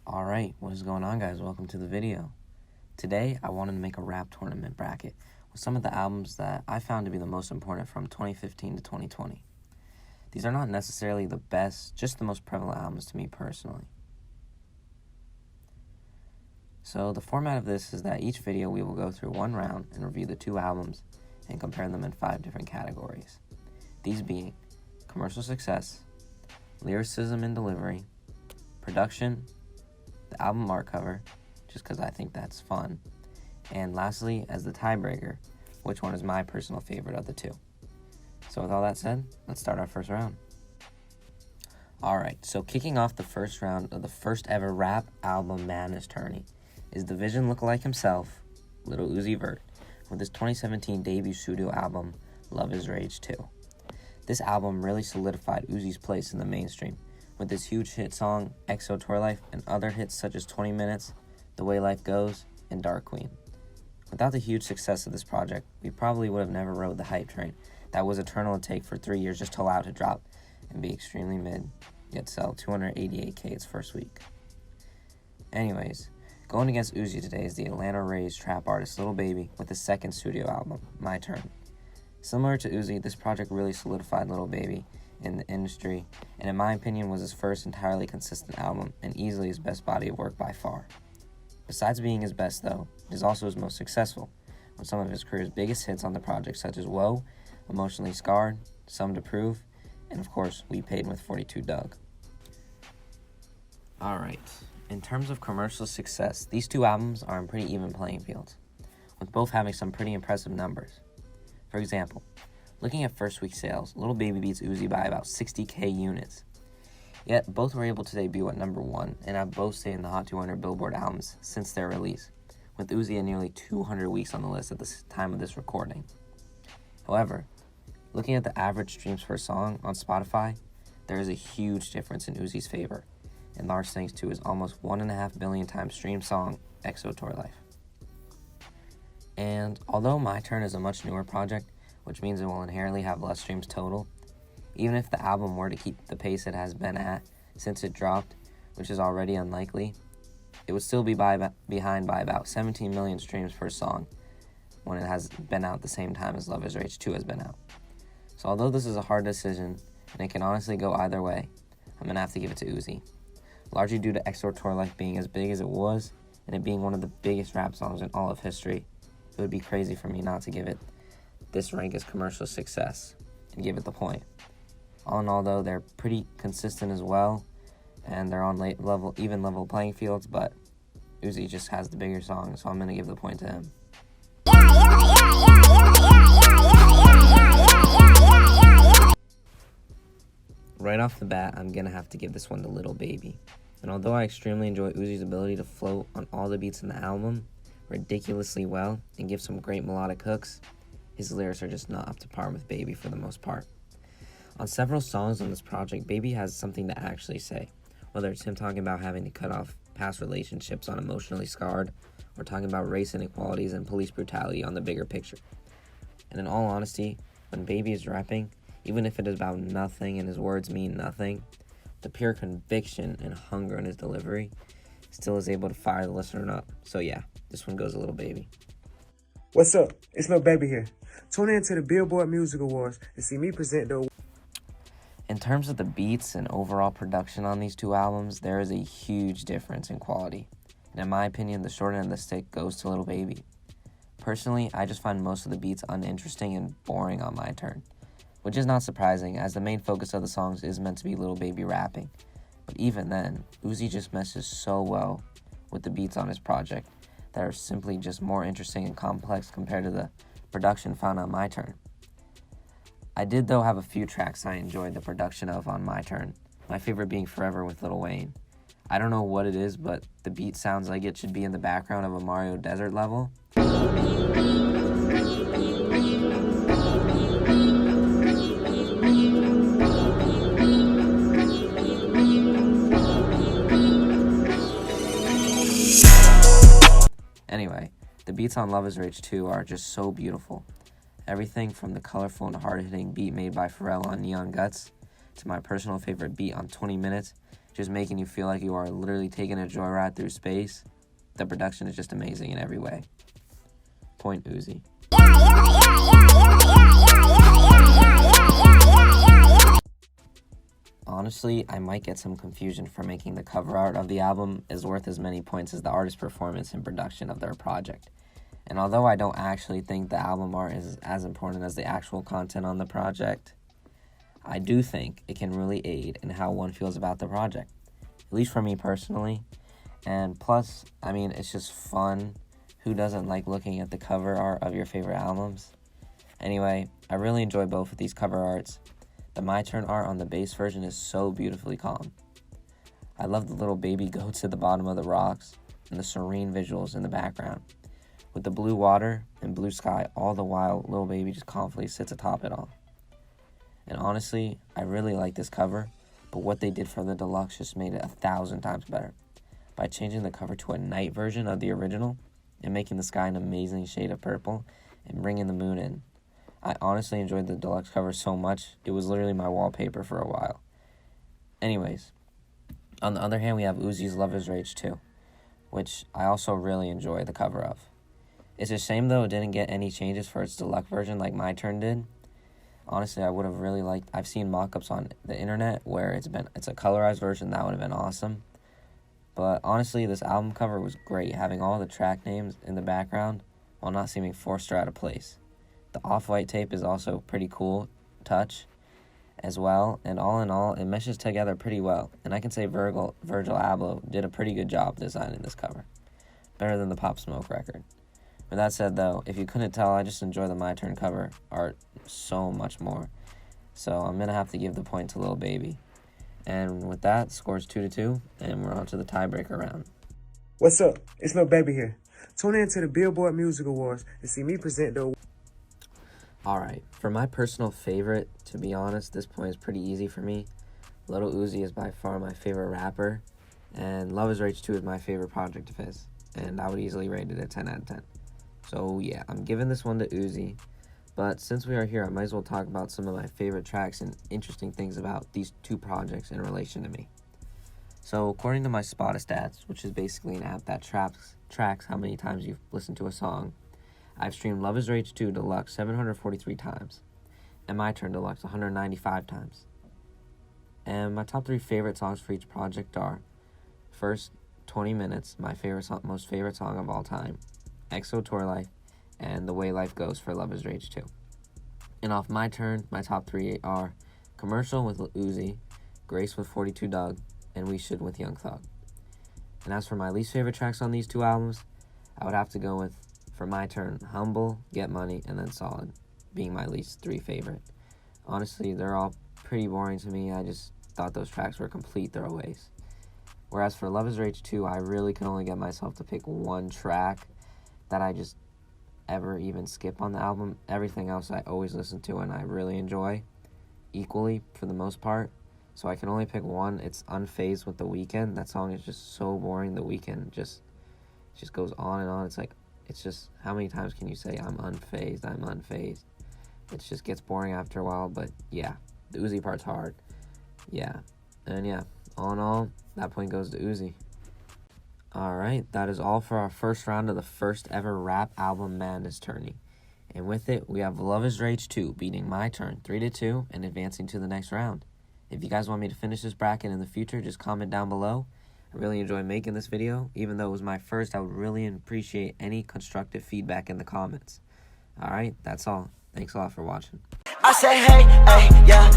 Alright, what is going on, guys? Welcome to the video. Today, I wanted to make a rap tournament bracket with some of the albums that I found to be the most important from 2015 to 2020. These are not necessarily the best, just the most prevalent albums to me personally. So the format of this is that each video we will go through one round and review the two albums and compare them in 5 different categories. These being commercial success, lyricism and delivery, production, the album art cover, just because I think that's fun, and lastly, as the tiebreaker, which one is my personal favorite of the two. So with all that said, let's start our first round. Alright, so kicking off the first round of the first ever Rap Album Tourney is the Vision lookalike himself, Lil Uzi Vert, with his 2017 debut studio album, Love Is Rage 2. This album really solidified Uzi's place in the mainstream, with his huge hit song, XO Tour Life, and other hits such as 20 Minutes, The Way Life Goes, and Dark Queen. Without the huge success of this project, we probably would have never rode the hype train that was eternal to take for 3 years just to allow it to drop and be extremely mid, yet sell 288K its first week. Anyways, going against Uzi today is the Atlanta-raised trap artist Lil Baby with his second studio album, My Turn. Similar to Uzi, this project really solidified Lil Baby in the industry, and in my opinion was his first entirely consistent album and easily his best body of work by far. Besides being his best though, it is also his most successful, with some of his career's biggest hits on the project such as Whoa, Emotionally Scarred, Some to Prove, and of course We Paid with 42 Dugg. Alright, in terms of commercial success, these two albums are on pretty even playing fields, with both having some pretty impressive numbers. For example, looking at first week sales, Lil Baby beats Uzi by about 60K units. Yet, both were able to debut at number 1 and have both stayed in the Hot 200 Billboard albums since their release, with Uzi at nearly 200 weeks on the list at the time of this recording. However, looking at the average streams per song on Spotify, there is a huge difference in Uzi's favor, and large thanks to his almost 1.5 billion times streamed song, XO Tour Life. And although My Turn is a much newer project, which means it will inherently have less streams total, even if the album were to keep the pace it has been at since it dropped, which is already unlikely, it would still be behind by about 17 million streams per song when it has been out the same time as Love Is Rage 2 has been out. So although this is a hard decision, and it can honestly go either way, I'm going to have to give it to Uzi, largely due to XO Tour Life being as big as it was, and it being one of the biggest rap songs in all of history. It would be crazy for me not to give it this rank as commercial success and give it the point. All in all though, they're pretty consistent as well, and they're on even level playing fields, but Uzi just has the bigger song, so I'm going to give the point to him. Right off the bat, I'm going to have to give this one to Lil Baby. And although I extremely enjoy Uzi's ability to float on all the beats in the album ridiculously well and give some great melodic hooks, his lyrics are just not up to par with Baby for the most part. On several songs on this project, Baby has something to actually say, whether it's him talking about having to cut off past relationships on Emotionally Scarred, or talking about race inequalities and police brutality on the bigger picture. And in all honesty, when Baby is rapping, even if it is about nothing and his words mean nothing, the pure conviction and hunger in his delivery still is able to fire the listener up. So yeah, this one goes a Lil Baby. What's up? It's Lil Baby here. Tune in to the Billboard Music Awards and see me present the... In terms of the beats and overall production on these two albums, there is a huge difference in quality. And in my opinion, the short end of the stick goes to Lil Baby. Personally, I just find most of the beats uninteresting and boring on My Turn, which is not surprising as the main focus of the songs is meant to be Lil Baby rapping. But even then, Uzi just meshes so well with the beats on his project that are simply just more interesting and complex compared to the production found on My Turn. I did though have a few tracks I enjoyed the production of on My Turn, my favorite being Forever with Lil Wayne. I don't know what it is, but the beat sounds like it should be in the background of a Mario Desert level. Anyway, the beats on Love Is Rage 2 are just so beautiful. Everything from the colorful and hard-hitting beat made by Pharrell on Neon Guts to my personal favorite beat on 20 Minutes just making you feel like you are literally taking a joyride through space. The production is just amazing in every way. Point Uzi. Honestly, I might get some confusion for making the cover art of the album is worth as many points as the artist's performance and production of their project. And although I don't actually think the album art is as important as the actual content on the project, I do think it can really aid in how one feels about the project, at least for me personally. And plus, I mean, it's just fun. Who doesn't like looking at the cover art of your favorite albums? Anyway, I really enjoy both of these cover arts. The My Turn art on the bass version is so beautifully calm. I love the little baby goats at the bottom of the rocks and the serene visuals in the background. With the blue water and blue sky, all the while, little baby just confidently sits atop it all. And honestly, I really like this cover, but what they did for the deluxe just made it 1,000 times better. By changing the cover to a night version of the original and making the sky an amazing shade of purple and bringing the moon in. I honestly enjoyed the deluxe cover so much, it was literally my wallpaper for a while. Anyways, on the other hand, we have Uzi's Love Is Rage 2, which I also really enjoy the cover of. It's a shame though it didn't get any changes for its deluxe version like My Turn did. Honestly, I would have really liked, I've seen mock-ups on the internet where it's a colorized version, that would have been awesome. But honestly, this album cover was great, having all the track names in the background while not seeming forced or out of place. The off-white tape is also pretty cool touch as well, and all in all, it meshes together pretty well. And I can say Virgil Abloh did a pretty good job designing this cover. Better than the Pop Smoke record. With that said though, if you couldn't tell, I just enjoy the My Turn cover art so much more. So I'm going to have to give the point to Lil Baby. And with that, score's 2-2, and we're on to the tiebreaker round. What's up? It's Lil Baby here. Tune in to the Billboard Music Awards and see me present the... Alright, for my personal favorite, to be honest, this point is pretty easy for me. Lil Uzi is by far my favorite rapper, and Love Is Rage 2 is my favorite project of his, and I would easily rate it a 10 out of 10. So yeah, I'm giving this one to Uzi, but since we are here, I might as well talk about some of my favorite tracks and interesting things about these two projects in relation to me. So according to my Spotistats, which is basically an app that tracks how many times you've listened to a song, I've streamed Love Is Rage 2 Deluxe 743 times, and My Turn Deluxe 195 times. And my top 3 favorite songs for each project are, first, 20 Minutes, my most favorite song of all time, EXO Tour Life, and The Way Life Goes for Love Is Rage 2. And off My Turn, my top 3 are Commercial with Uzi, Grace with 42 Doug, and We Should with Young Thug. And as for my least favorite tracks on these two albums, I would have to go with, for My Turn, Humble, Get Money, and then Solid, being my least 3 favorite. Honestly, they're all pretty boring to me. I just thought those tracks were complete throwaways. Whereas for Love Is Rage 2, I really could only get myself to pick one track that I just ever even skip on the album. Everything else I always listen to and I really enjoy equally for the most part. So I can only pick one. It's Unfazed with The Weeknd. That song is just so boring. The Weeknd just goes on and on. It's just, how many times can you say, I'm unfazed? It just gets boring after a while, but yeah, the Uzi part's hard. Yeah, and yeah, all in all, that point goes to Uzi. Alright, that is all for our first round of the first ever Rap Album Madness Tourney. And with it, we have Love Is Rage 2 beating My Turn 3-2 and advancing to the next round. If you guys want me to finish this bracket in the future, just comment down below. I really enjoy making this video. Even though it was my first, I would really appreciate any constructive feedback in the comments. Alright, that's all. Thanks a lot for watching. I say, hey, yeah,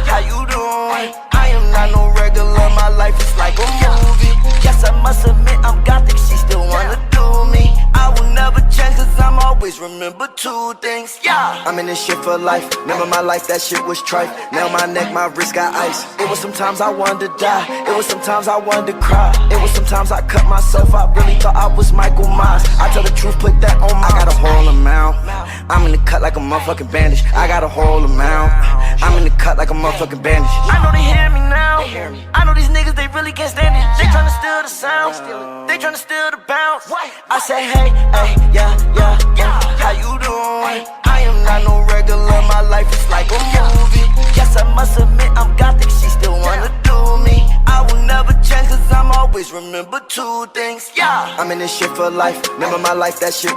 how you doing? I am not no regular, my life is like a movie. Yes, I must admit, I'm gothic, she still wanna do me. I will never change, cause I'm always remember 2 things, yeah. I'm in this shit for life, remember my life, that shit was trife. Now my neck, my wrist got ice. It was sometimes I wanted to die, it was sometimes I wanted to cry. It was sometimes I cut myself, I really thought I was Michael Myers. I tell the truth, put that on my. I got a whole amount, I'm in the cut like a motherfucking bandage. I got a whole amount, I'm in the cut like a motherfucking bandage. I know they hear me now, I know these niggas, they really can't stand it. They tryna steal the sound, they tryna steal the bounce. I say, hey, yeah, how you doing? I am not no regular, my life is like a movie. Yes, I must admit, I'm gothic, she still wanna do me. I never change, cause I'm always remember two things, yeah. I'm in this shit for life, remember my life, that shit